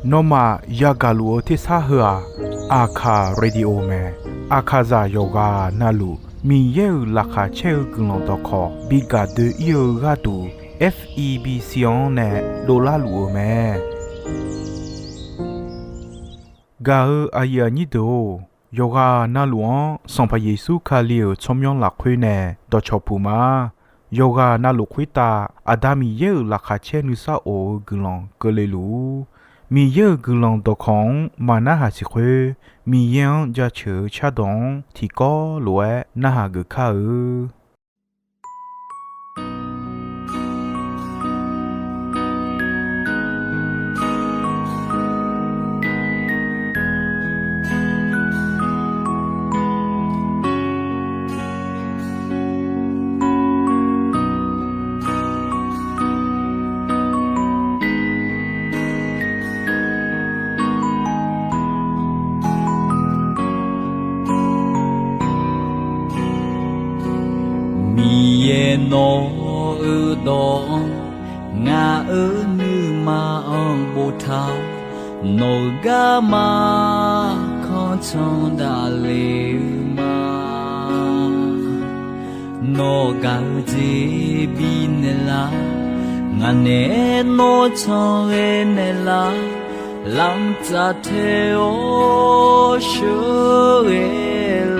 နောမယာဂလူအတိစာဟာအာခာရေဒီယိုမဲအာခာဇာယောဂာနာလူမီယေလာခါချေကုလုံတော့ခေါ်ဘီဂါဒီယောဂါတူ FEB စီယွန်နဲ့ဒေါ်လာလူမဲဂါအာယာနီတိုယောဂာနာလူစံဖယေစုခါလီယချုံယွန်လာခွေးနဲ့တော့ချောပူမာယောဂာနာလူခွေတာအဒါမီယေလာခါချေနုစာအိုဂလုံကလေးလူမီယေဂလုံတော့ခေါင်မာနာဟာစီခွေမီယန်ကြချေချဒုံတီကောလွဲနာဟာဂခါno do nga nu ma on bo tha no ga ma khon chon da le ma no ga ji bi ne la nga ne no chon le ne la lam cha the o shu e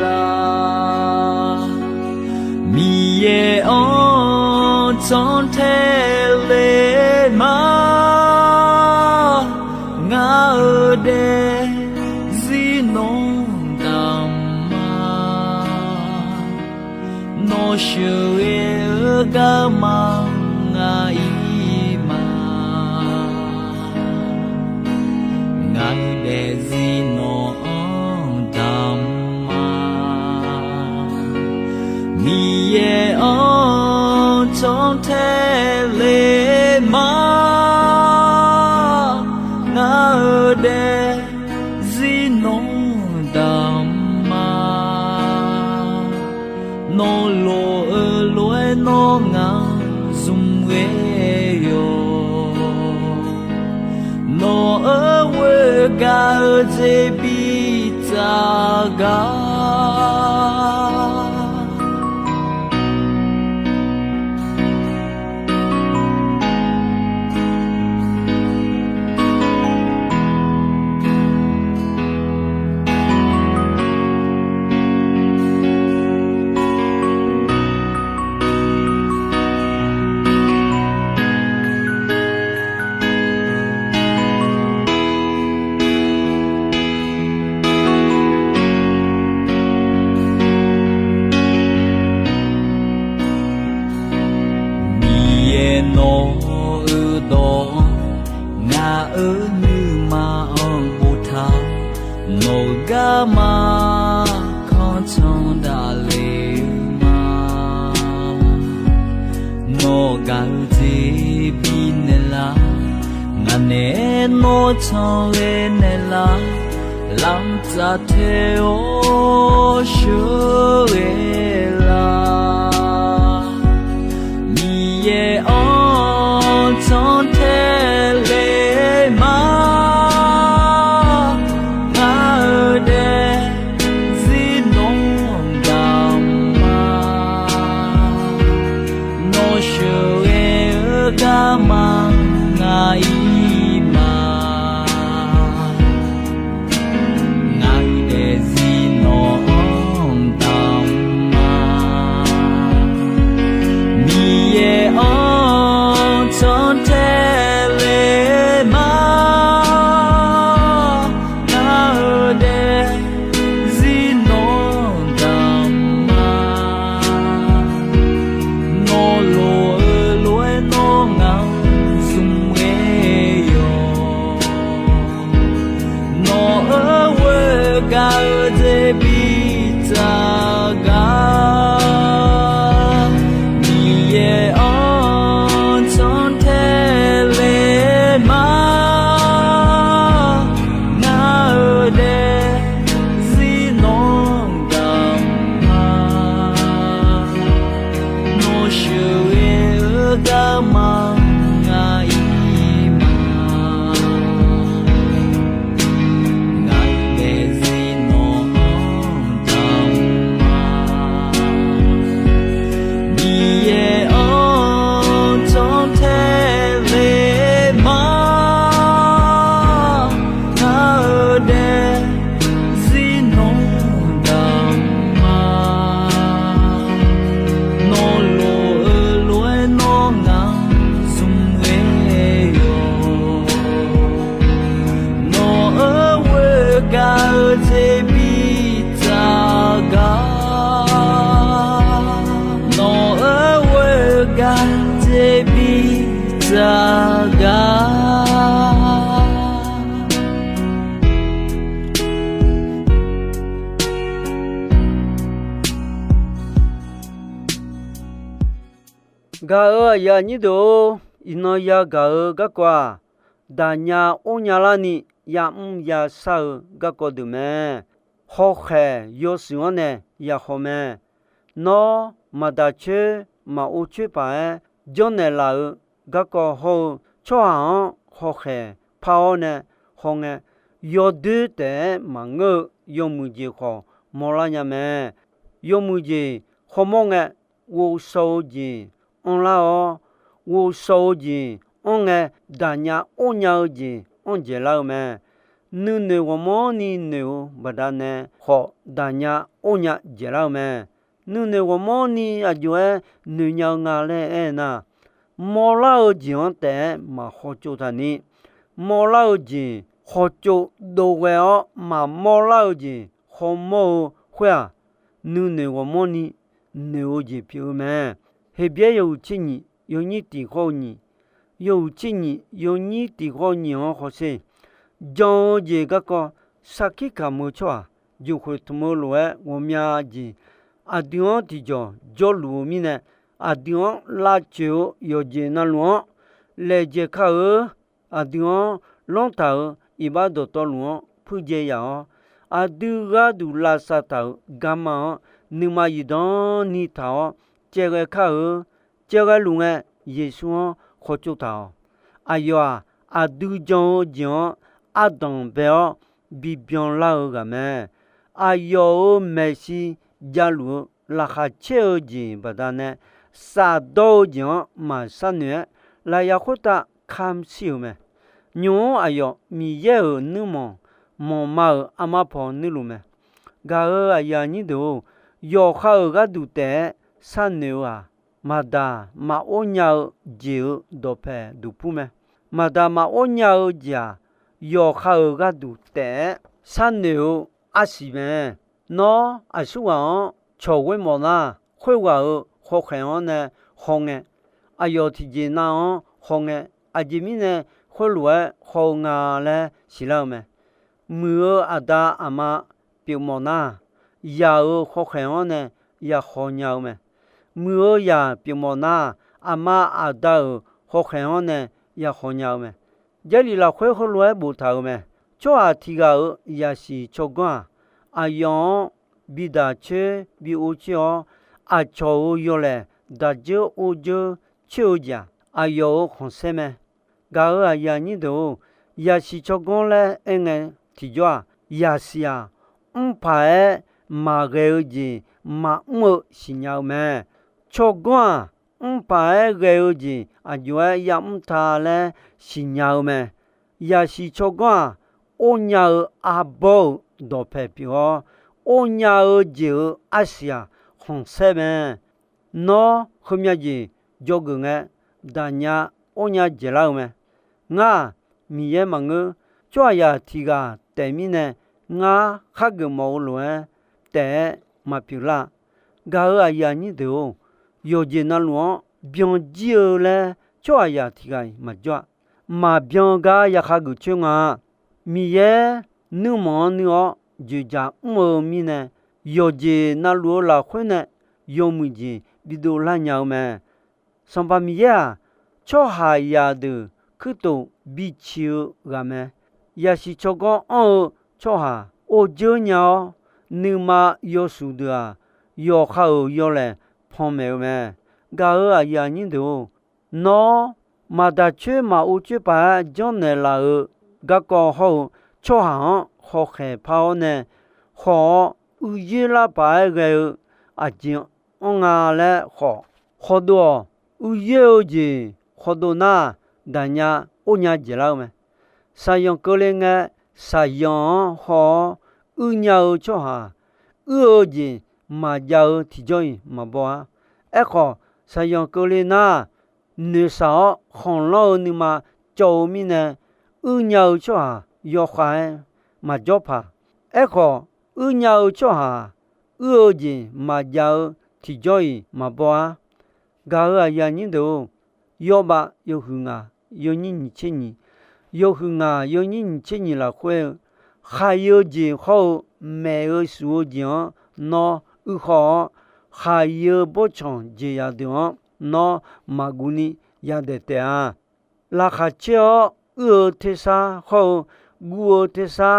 la mi ye on chon the le ma nga de zi no dam ma no shu e ga ma nga I ma nga de zi no dam ma mi ye on chon the le ma nga de zi no dam ma no lo lo no nga zum we yo no we ga je bi ta ga ma khon chon da le ma no ga ji bi ne la nga ne no chon le ne la lam cha the o shu e la mi ye on chon the le ma ma nga I ma nga de zi no dam ma mi ye on chon the le ma nga de zi no dam ma no lo lo no nga ga de bi ta ga mi ye on chon the Gao ya ni do ino ya gao ga kwa danya onyalani ya ya sa ga ko du me ho khe yo sione ya ho me no madache ma uche pa jone la ga ko ho cho ha ho khe pa ne ho nge yo de te ma nge yo mu ji ho mo la nya me yo mu ji ho mo nge wo so ji on la o wo so ji on nge danya onya ji on je la me nu ne wo mo ni ne o badane ho danya onya je la me nu ne wo mo ni a jo e nu nya nga le e na mo la o ji on te ma ho cho ta ni mo la o ji ho cho do we o ma mo la o ji ho mo hwa nu ne wo mo ni ne o ji pi me he bie yo chi ni yo ni ti ho ni yo chi ni yo ni ti ho ni ho se jo je ga ko saki ka mo chwa ju khu tmo lo e wo mya ji adion ti jo lu mi ne adion la cheo yo je na lo le je ka adion long ta i ba do to lo phu je ya adu ga du la sa ta ga ma ni ma yi don ni ta je ga ka je ga lu nge yesu kho chu ta ayo adu jo jo adon be bi bion la ga me ayo messi jalu la kha che ji badane sa do jo ma sa ne la ya khota kham siu me nyu ayo mi ye nu mo ma ama pho ni lu me ga aya ni do yo kha ga du te sa ne wa ma da ma o nya ji do pe du pu me ma da ma o nya ja yo kha ga du te sa ne a si me no a su wa cho we mo na khoi wa ho khen ne hong e ayo ti ji na hong e a ji mi ne ho lu e ho nga le si la me mu a da ama pi mo na ya ho khen ne ya ho nya me mu ya pi mo na ama a da ho khen ne ya ho nya me je li la khoi ho lu e bu ta me cho a ti ga ya si cho gwa ayon bi da che bi o che o a cho yo le da je o je che o ja ayo khon se me ga ya ni do ya si cho gon le en ti jo ya si a pa e ma ge ji ma mo si nya me cho gon pa e ge ji a jo ya ta le si nya me ya si cho gon o nya a bo do pe pi o nya ji a sia hong se me no khomya ji jog nge da nya o nya je la me nga mi ye ma nge chwa ya ti ga te mi ne nga kha ge mo lo te ma pi la ga ya ni de o yo je na lo bion ji le chwa ya ti ga ma jwa ma bion ga ya kha gu chu nga mi ye nu mo ni o ju ja mo mi ne yo je na lo la khwe ne yo mu ji bi do la nya me som pa mi ya cho ha ya de khu to bi chi ga me ya si cho go cho ha o je nya nu ma yo su de yo kha yo le phom me ga ya ni do no ma da che ma u che pa jo ne la ga ko ho cho ha ho khe pa ne ho u ye la ba ge a jin on a le ho do u ye o ji ho do na da nya o nya je la me sa yon ko le nga sa yon ho u nya o cho ha u o ji ma ja o ti jo ma bo a e ko sa yon ko le na ne sa hon lo ni ma cho mi ne u nya o cho ha yo kha ma jo pa e ko u nya o cho ha u o ji ma ja o ti jo ma bo a ga ya ni do yo ba yo hu nga yo ni ni che ni yo hu nga yo ni ni che ni la khwe kha yo ji ho me o su o ji no u ho kha yo bo chong ji ya de no maguni ya de te a la kha cheo te sa ho gu te sa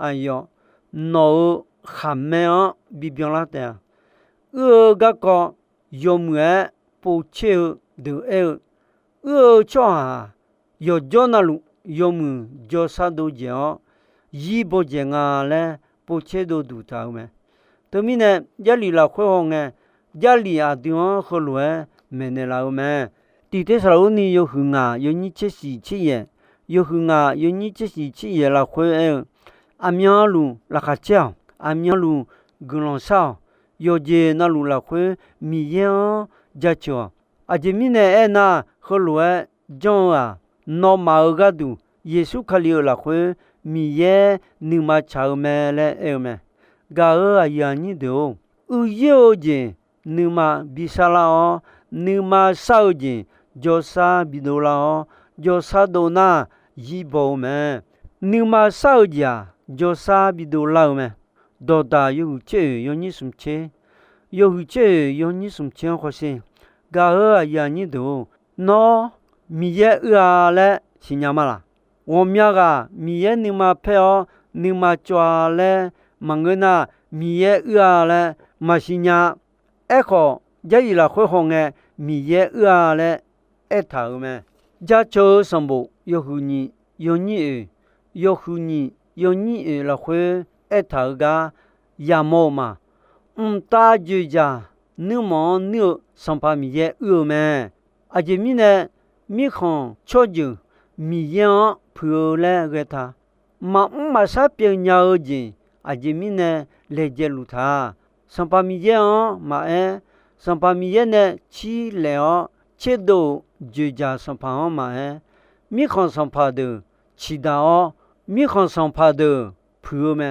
ayo no khame o bi bion la te ga ko yo mue po che de cho a yo jona lu yo mu jo sa do je o yi bo je nga le po che do du ta me to mi ne ya li la khwe ho nge ya li a di ho kho lu me ne la me ti te sa lo ni yo hu nga yo ni che si chi ye yo hu nga yo ni che si chi ye la khwe a mya lu la kha cha a mya lu gulon sa yo je na lu la khwe mi ye ja cho a je mi ne na kho lu jon a no ma ga du yesu khali la khwe mi ye ni ma cha me le me ga a ya ni do u ye o je ni ma bi sa la o ni ma sa o je jo sa bi do la o jo sa do na yi bo me ni ma sa o ja jo sa bi do la me do da yu che yo ni sum che yo hu che yo ni sum che ho se ga a ya ni do no mi ye a le xin nya ma la wo mya ga mi ye ni ma phe o ni ma chwa le mangena mi ye a le ma xin nya e kho ja yi la khwe ho nge mi ye a le e tha me ja cho sam bo yo hu ni yo ni yo hu ni yo ni la khwe e tha ga ya mo ma ta ju ja nu mo nu sam pa mi ye me a je mi ne mi khon cho ju mi ye phu le ge tha ma sa pye nya o ji a je mi ne le je lu tha sam pa mi ye ma sam pa mi ye ne chi le o che do ju ja sam pa ma mi khon sam pa de chi da o mi khon sam pa de phu me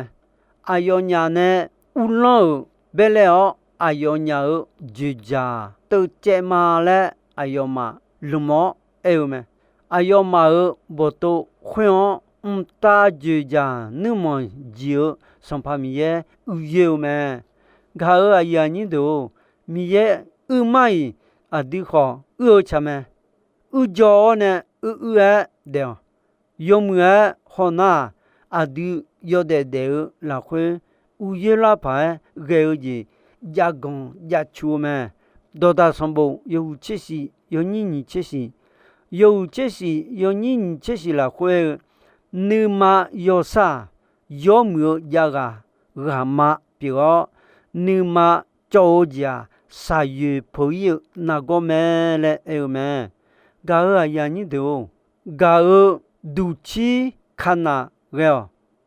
a yo nya ne u lo be le o a yo nya o ju ja to che ma le a yo ma lu mo me a yo ma o bo to khwe o ta ju ja nu mo ji o sam pa mi ye u ye me ga a ya ni do mi ye u mai a di kho u cha me u jo ne u de yo mu ho na a di yo de la khwe u ye la pa ge ji ja gon ja chu me do da sam bo yo chi si yo ni chi si yo chi si yo ni chi si la khwe ni ma yo sa yo mu ja ga ma pi go ni ma cho ja sa yu po yu na go me le me ga a ya ni do ga du chi khana ge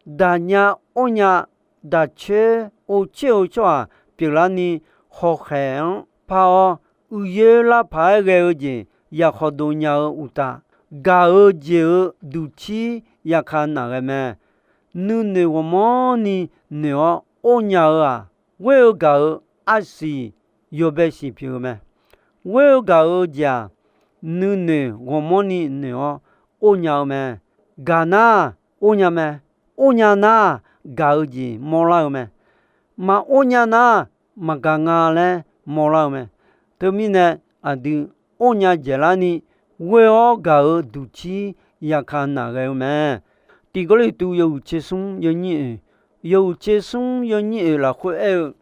da nya o nya da che o che o chwa pi la ni ho khen pa o u ye la pa ge ji ya kho do nya u ta ga je du chi ya khana ge me nu ne wo mo ni ne o nya a we ga a si yo be si pi me we ga ja nu ne wo mo ni ne o nya me ga na o nya me o nya na ga ji mo la me ma o nya na ma ga nga le mo la me to mi ne a di o nya je la ni we o ga du chi ya kha na ge me ti go le tu yo che sung yo ni la khwe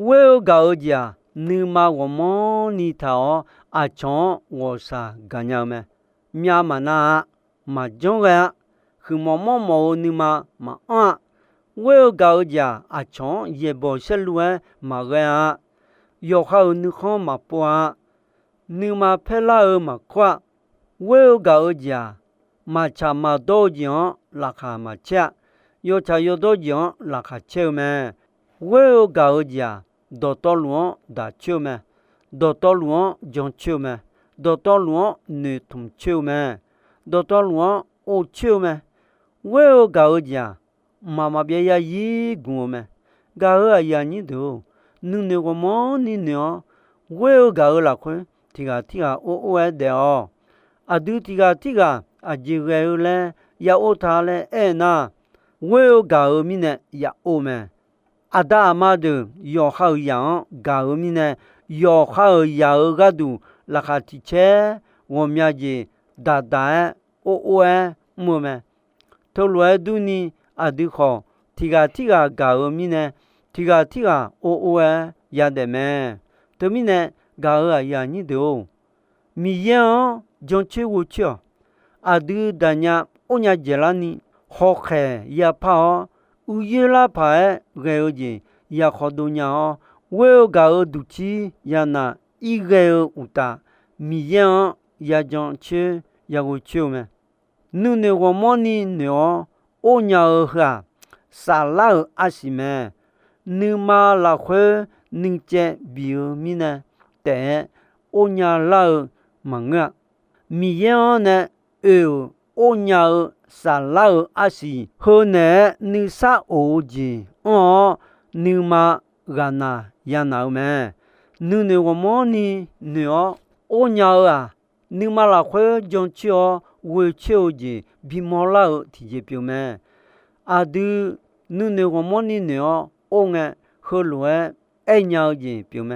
we o ga ja ni ma wo mo ni tha o a chon wo sa ga nya me mya ma na ma jong ga khu mo ni ma we o ga ja a chon ye bo se lu ma ga yo kha ni kho ma po ni ma phe la ma kwa we o ga ja ma cha ma do jion la kha ma cha yo cha yo do jion la kha che me we o ga ja do to luo da che me do to luo jong che me do to luo ni tum che me do to luo o che me we o ga ja ma ma bia ya yi gu me ga ya ni do nu ne go mo ni ne we o ga la khwe ti ga o de o a du ti ga a ji ge le ya o tha le na we o ga mi ne ya o me a da ma de yo ha ya ga mi ne yo ha ya ga du ราคาที่เชวอมยาจีดาดาโอโอมัวแมทลวยดูนี่อดีขอที่กากามีเนที่กาโอโอยาเดแมตัวมีเนกาอยานี่เดียวมีเยอะจงเชื่อเชื่ออดีดาญาโอญาเจลานี่ขอแค่ยาพาอุยลาพาเกอจียาขอดูญาเวลกาดูชียานาอีเกออุตามีเยอะยาจงเชื่อยากูเชื่อแมนูเนวมอนี่เนาะโอญาฮะสาลาอาสิแมนูมาลาเขนึงเจบิวมีนะแต่โอญาลามังะมีเยอะนะโอญาสาลาอาสิเฮเนนึซาโอจีอ๋อนูมากานายานาแมนูเนวมอนี่เนาะโอญานูมาลาเขจงเชื่อเวเชื่อจีบิมอลาที่เจปิวแมอาดูนูเนวมอนี่เนาะโองะเฮลวยไอญาจีปิวแม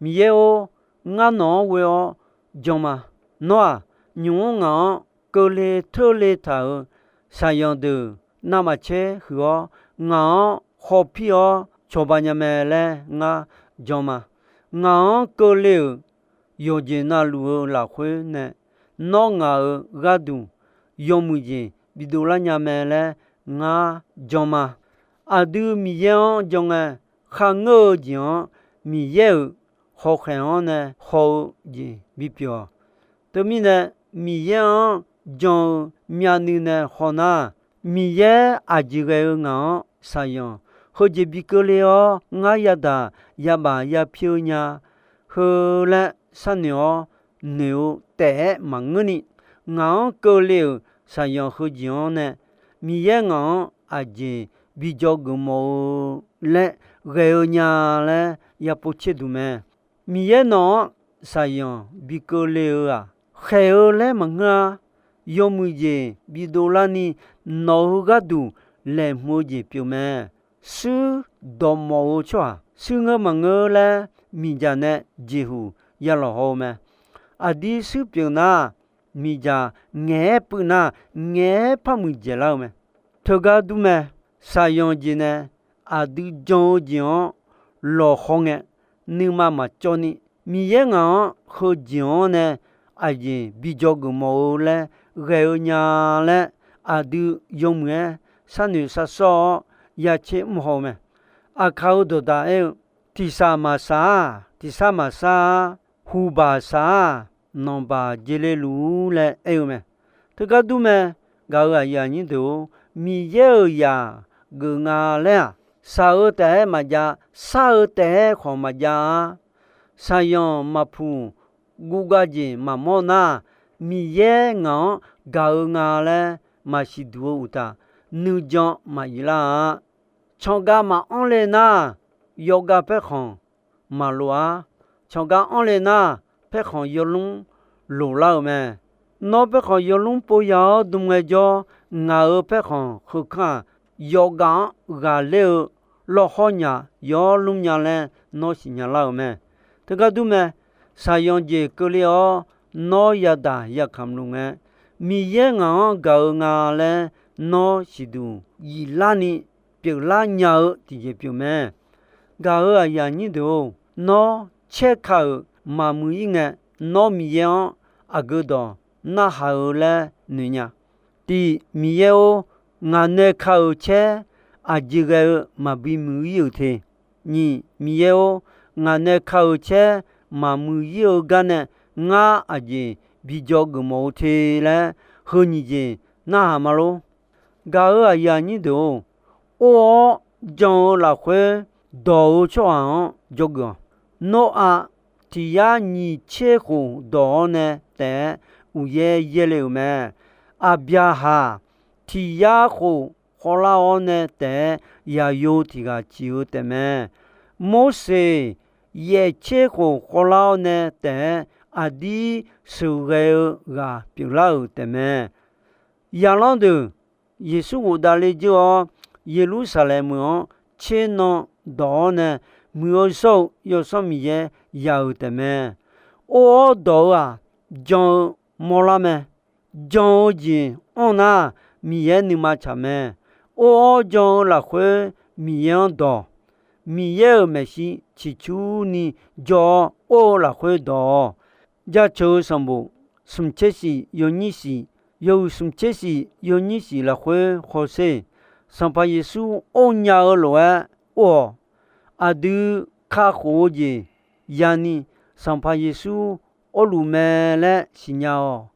มีเยโองาหนอเวอจงมานัวยุงงาเกเลเทเลทาสายันดูนามาเชหัวงาขอพี่อชอบญาแม่เลงาจงมางาเกเลโยเจนาลูลาเขเนน้องงากาดูยอมุเจบิดูลาญาแม่เลงาจงมาอาดูมีเยอจงขังเงอจงมีเยอขอแขงเนขอเจบิเปียวตัวมีเนมีเยอจงมีอันนึงเนขอนามีเยอาจิเกงาสายันเฮเจบิเกเลองายาดายาบายาเพียวญาเฮละสันเนอเนียวแต่มังนี่งาเกเลสายันเฮเจอเนมีเยงาอาเจบิจอกโมและเกอญาและยาปุเชดูแมมีเยนอสายันบิเกเลอะเขอและมังายอมุเจบิโดลานีนอฮกาดูและมูเจปิวแมซูดอมอชัวซูงมังและมีจาเนเจหูยาลอโฮแมอดีซูปิวนามีจาแงปุนาแงพะมุเจลาแมทกาดูแมสายันเจเนอดีจงเจอลอฮงนึมาจอนี่มีเยงาเฮเจอเนอาเจบิจอกโมและเกอญาและอาดูยมเงสันนิสสอยาเชมโฮเมอาคาวดดาติสามาซาฮูบาซานอมบาเจเลลูและเมทกาดูเมกาอยานี่ดูมีเยอยาเกงาและซาแต่มาจาซาแต่ของมาจาสายองมาพูกูกาจิมามอนามีเยงากางาและมาชิดูอุตานูจอมาอีลาชองกามาออนเลนาโยกาเปคองมาลัวชองกาออนเลนาเปคองยลุงหลูลาแม่นอเปคองยลุงปุยาดุงเงจองาเปคองคุกาโยกากาเลลอฮอญายอลุงญาแลนอสิญาลาแม่ตะกะดุแม่สายองเจกะเลอนอยาดายะคำลุงมีเยงากางาและนอชิดูยีลานิเปียลาญาติเจปิวแม่กาอยานี่ดูนอเชคามามุยงนอมีเยอากดอนาหาและนุญาติมีเยงาเนคาเชอาจิเกมาบิมุยเทนี่มีเยงาเนคาเชมามุยกันงาอาเจบิจอกโมเทและเฮนิเจนามาโลกาอยานี่ดูโอจงลาเขดอชวงจกโนอาที่ยานี่เชคูดอเนแต่อุเยเยเลวแม่อาบยาหาที่ยาคูขลาอเนแต่ยาโยที่กาจิวแต่แม่โมเสเยเชคูขลาอเนแต่อดีสุเกกาปิลาแต่แม่ยาลองดูเยซูอุดาเลจอเยรูซาเล็มเชนอดอเนมือโซยอสมีเยยาวแต่แม่โอ哦，多啊，将莫拉么，将人安那米耶尼玛查么，哦，将拉回米样多，米耶没西，起初你叫哦拉回多，家求什么？什么这是有你是，有什么这是有你是拉回好些，上把耶稣安呀尔罗哦，阿杜卡活耶，呀你。上怕耶稣我鲁梅来信仰哦。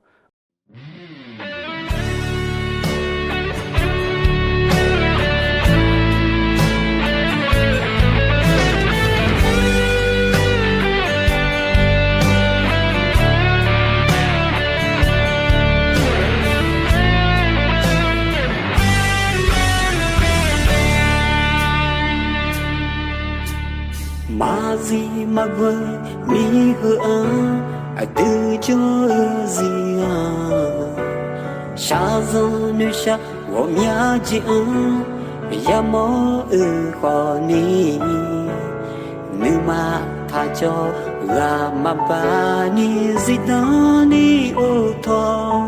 mà gì mà vơi mi hứa à từ cho gì à xa giờ nơi xa wo nhà chị ya mò khó ni nếu mà tha cho là mà ba ni gì đó ni ô thọ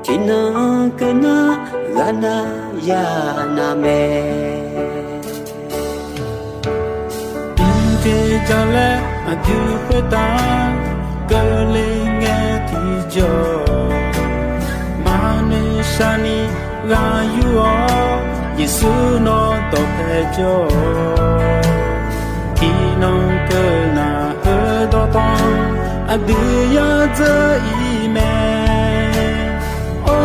chỉ na cơ na là na ya na me thế cho lẽ mà thứ phải ta cơ lên nghe thì cho mà nơi xa ni là yêu Giêsu nó tốt hết cho khi nó cơ na hơi đo toan à đưa ya giờ ý mẹ ô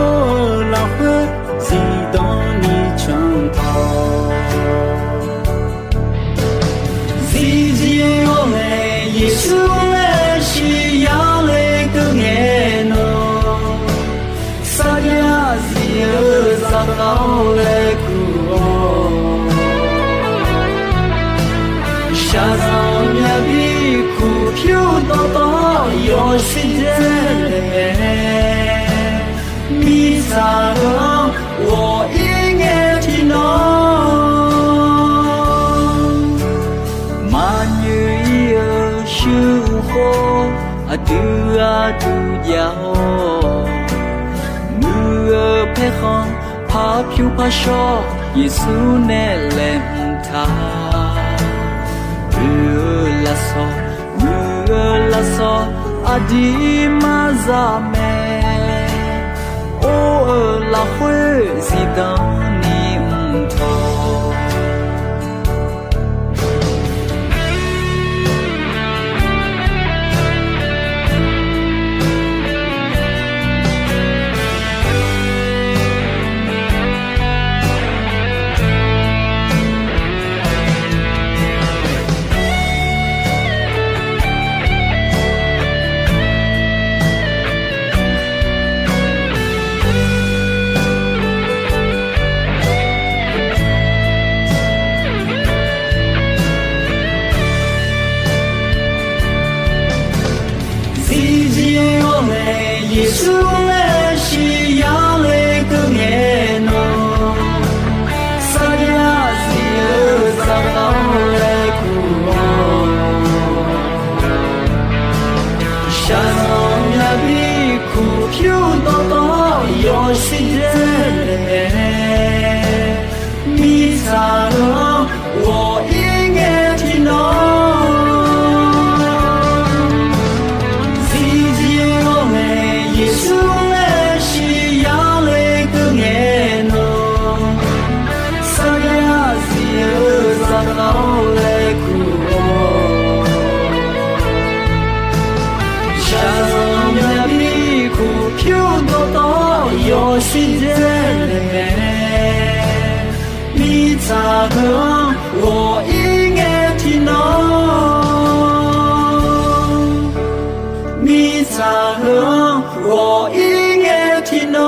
là hơi gì đó ni chẳng thọ Giêsu lệ chỉ ya lệ cứ nghe nó sa ya dieu sa cao lệ cuo sa sao nhà bi cu phiêu to yo si de mi sa lo wo yi nghe thì nó sư khô tu giàu mưa phê con phá phiêu phá so Giêsu nè lem tha mưa la so adi ma za me ô la huê gì đó niệm thọ Giêsu lệ chỉ ya lệ cứ nghe nó sa ya dieu sa cao lệ cuo sa no ya bi cu phiêu to yo si de mi sa lo wo yi nghe thì nó Giêsu lệ chỉ ya lệ cứ nghe nó sa ya dieu sa cao lệ cuo sa ya bi cu phiêu to yo si de mi sa hương wo yi nghe thì nó mi sa hương我应该听到。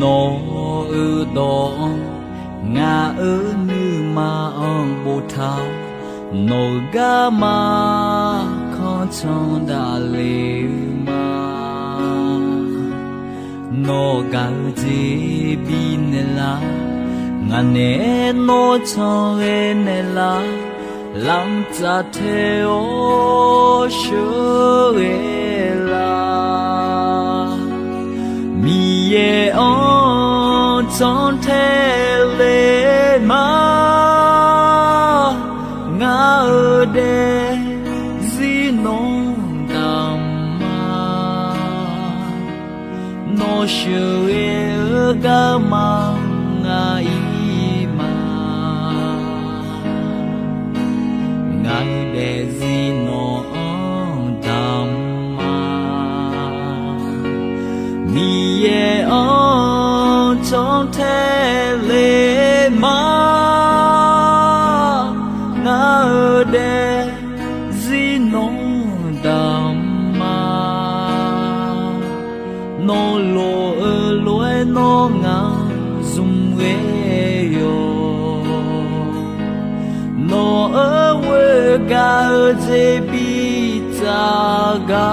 no do nga nu ma on bo tha no ga ma kho chon da le ma no ga ji bi ne la nga ne no chon le ne la lam za the o shu e la mi ye on chon the le ma nga de zi no dam ma no shu e ga ma nga i ma nga de zi no dam ma mi ye on chon the le ma nga de zi no dam ma no lo lo no nga zum we yo no we ga je bi ta ga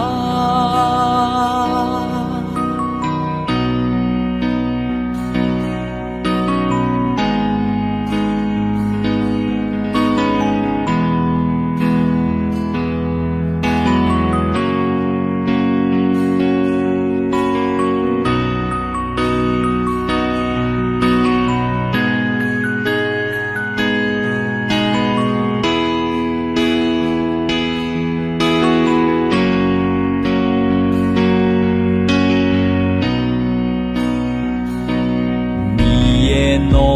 no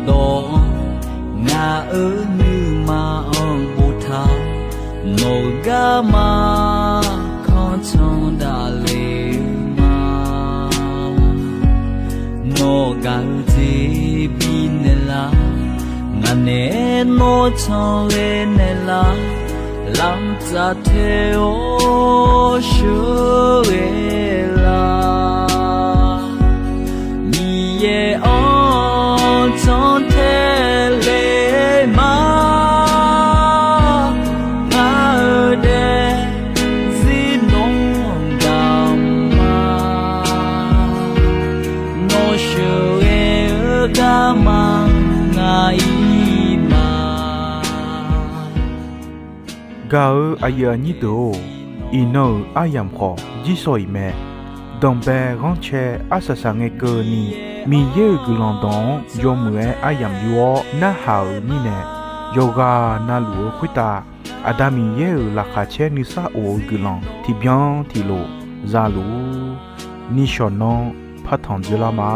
do nga nu ma on bo tha no ga ma kho chon da le ma no ga ji bi ne la nga ne no chon le ne la lam za the o shu e la mi ye on chon the le ma nga de zi no dam ma no shu e ga ma nga i ma ga aya ni do ino ayam kho ji soi me dong be ron che asasa nge ko ni mi ye gulon don yo mue ayam yo na hao ni ne yoga na lu khwita adami ye la kha che ni sa o gulon ti bien ti lo za lu ni shonon pha thon de la ma